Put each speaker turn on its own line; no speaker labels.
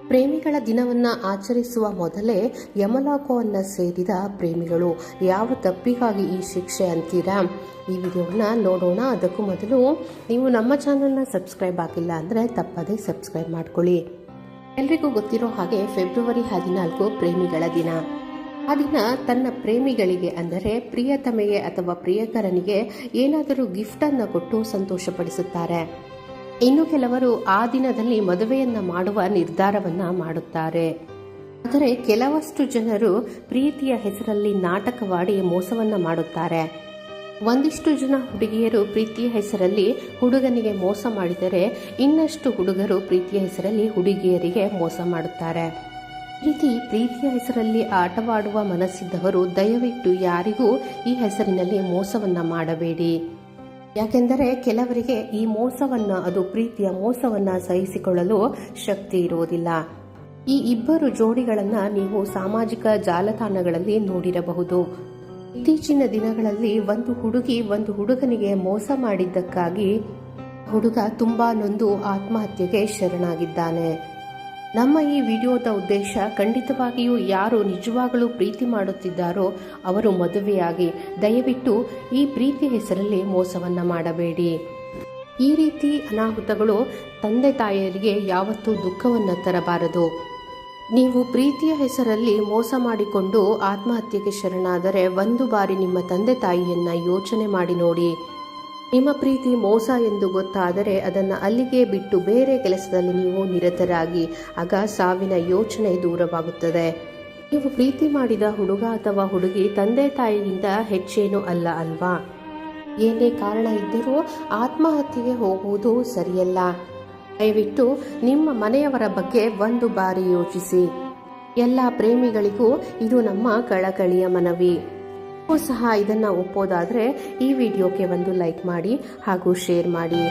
ಪ್ರೇಮಿಗಳ ದಿನವನ್ನು ಆಚರಿಸುವ ಮೊದಲೇ ಯಮಲೋಕವನ್ನು ಸೇರಿದ ಪ್ರೇಮಿಗಳು ಯಾವ ತಪ್ಪಿಗಾಗಿ ಈ ಶಿಕ್ಷೆ ಅಂತೀರಾ? ಈ ವಿಡಿಯೋವನ್ನು ನೋಡೋಣ. ಅದಕ್ಕೂ ಮೊದಲು ನೀವು ನಮ್ಮ ಚಾನಲ್ನ ಸಬ್ಸ್ಕ್ರೈಬ್ ಆಗಿಲ್ಲ ಅಂದರೆ ತಪ್ಪದೇ ಸಬ್ಸ್ಕ್ರೈಬ್ ಮಾಡ್ಕೊಳ್ಳಿ. ಎಲ್ರಿಗೂ ಗೊತ್ತಿರೋ ಹಾಗೆ ಫೆಬ್ರವರಿ 14 ಪ್ರೇಮಿಗಳ ದಿನ. ಆ ದಿನ ತನ್ನ ಪ್ರೇಮಿಗಳಿಗೆ ಅಂದರೆ ಪ್ರಿಯತಮೆಗೆ ಅಥವಾ ಪ್ರಿಯಕರನಿಗೆ ಏನಾದರೂ ಗಿಫ್ಟನ್ನು ಕೊಟ್ಟು ಸಂತೋಷಪಡಿಸುತ್ತಾರೆ. ಇನ್ನು ಕೆಲವರು ಆ ದಿನದಲ್ಲಿ ಮದುವೆಯನ್ನ ಮಾಡುವ ನಿರ್ಧಾರವನ್ನ ಮಾಡುತ್ತಾರೆ. ಆದರೆ ಕೆಲವಷ್ಟು ಜನರು ಪ್ರೀತಿಯ ಹೆಸರಲ್ಲಿ ನಾಟಕವಾಡಿ ಮೋಸವನ್ನ ಮಾಡುತ್ತಾರೆ. ಒಂದಿಷ್ಟು ಜನ ಹುಡುಗಿಯರು ಪ್ರೀತಿಯ ಹೆಸರಲ್ಲಿ ಹುಡುಗನಿಗೆ ಮೋಸ ಮಾಡಿದರೆ ಇನ್ನಷ್ಟು ಹುಡುಗರು ಪ್ರೀತಿಯ ಹೆಸರಲ್ಲಿ ಹುಡುಗಿಯರಿಗೆ ಮೋಸ ಮಾಡುತ್ತಾರೆ. ಈ ರೀತಿ ಪ್ರೀತಿಯ ಹೆಸರಲ್ಲಿ ಆಟವಾಡುವ ಮನಸ್ಸಿದ್ದವರು ದಯವಿಟ್ಟು ಯಾರಿಗೂ ಈ ಹೆಸರಿನಲ್ಲಿ ಮೋಸವನ್ನ ಮಾಡಬೇಡಿ. ಯಾಕೆಂದರೆ ಕೆಲವರಿಗೆ ಈ ಮೋಸವನ್ನ, ಅದು ಪ್ರೀತಿಯ ಮೋಸವನ್ನ ಸಹಿಸಿಕೊಳ್ಳಲು ಶಕ್ತಿ ಇರುವುದಿಲ್ಲ. ಈ ಇಬ್ಬರು ಜೋಡಿಗಳನ್ನ ನೀವು ಸಾಮಾಜಿಕ ಜಾಲತಾಣಗಳಲ್ಲಿ ನೋಡಿರಬಹುದು. ಇತ್ತೀಚಿನ ದಿನಗಳಲ್ಲಿ ಒಂದು ಹುಡುಗಿ ಒಂದು ಹುಡುಗನಿಗೆ ಮೋಸ ಮಾಡಿದ್ದಕ್ಕಾಗಿ ಹುಡುಗ ತುಂಬಾ ನೊಂದು ಆತ್ಮಹತ್ಯೆಗೆ ಶರಣಾಗಿದ್ದಾನೆ. ನಮ್ಮ ಈ ವಿಡಿಯೋದ ಉದ್ದೇಶ ಖಂಡಿತವಾಗಿಯೂ ಯಾರು ನಿಜವಾಗಲೂ ಪ್ರೀತಿ ಮಾಡುತ್ತಿದ್ದಾರೋ ಅವರು ಮದುವೆಯಾಗಿ. ದಯವಿಟ್ಟು ಈ ಪ್ರೀತಿ ಹೆಸರಲ್ಲಿ ಮೋಸವನ್ನ ಮಾಡಬೇಡಿ. ಈ ರೀತಿ ಅನಾಹುತಗಳು ತಂದೆ ತಾಯಿಯರಿಗೆ ಯಾವತ್ತೂ ದುಃಖವನ್ನು ತರಬಾರದು. ನೀವು ಪ್ರೀತಿಯ ಹೆಸರಲ್ಲಿ ಮೋಸ ಮಾಡಿಕೊಂಡು ಆತ್ಮಹತ್ಯೆಗೆ ಶರಣಾದರೆ ಒಂದು ಬಾರಿ ನಿಮ್ಮ ತಂದೆ ತಾಯಿಯನ್ನ ಯೋಚನೆ ಮಾಡಿ ನೋಡಿ. ನಿಮ್ಮ ಪ್ರೀತಿ ಮೋಸ ಎಂದು ಗೊತ್ತಾದರೆ ಅದನ್ನು ಅಲ್ಲಿಗೆ ಬಿಟ್ಟು ಬೇರೆ ಕೆಲಸದಲ್ಲಿ ನೀವು ನಿರತರಾಗಿ. ಆಗ ಸಾವಿನ ಯೋಚನೆ ದೂರವಾಗುತ್ತದೆ. ನೀವು ಪ್ರೀತಿ ಮಾಡಿದ ಹುಡುಗ ಅಥವಾ ಹುಡುಗಿ ತಂದೆ ತಾಯಿಗಿಂತ ಹೆಚ್ಚೇನೂ ಅಲ್ಲ ಅಲ್ವಾ? ಏನೇ ಕಾರಣ ಇದ್ದರೂ ಆತ್ಮಹತ್ಯೆಗೆ ಹೋಗುವುದು ಸರಿಯಲ್ಲ. ದಯವಿಟ್ಟು ನಿಮ್ಮ ಮನೆಯವರ ಬಗ್ಗೆ ಒಂದು ಬಾರಿ ಯೋಚಿಸಿ. ಎಲ್ಲ ಪ್ರೇಮಿಗಳಿಗೂ ಇದು ನಮ್ಮ ಕಳಕಳಿಯ ಮನವಿ. ಸಹ ಇದನ್ನು ಒಪ್ಪೋದಾದರೆ ಈ ವಿಡಿಯೋಗೆ ಒಂದು ಲೈಕ್ ಮಾಡಿ ಹಾಗೂ ಶೇರ್ ಮಾಡಿ.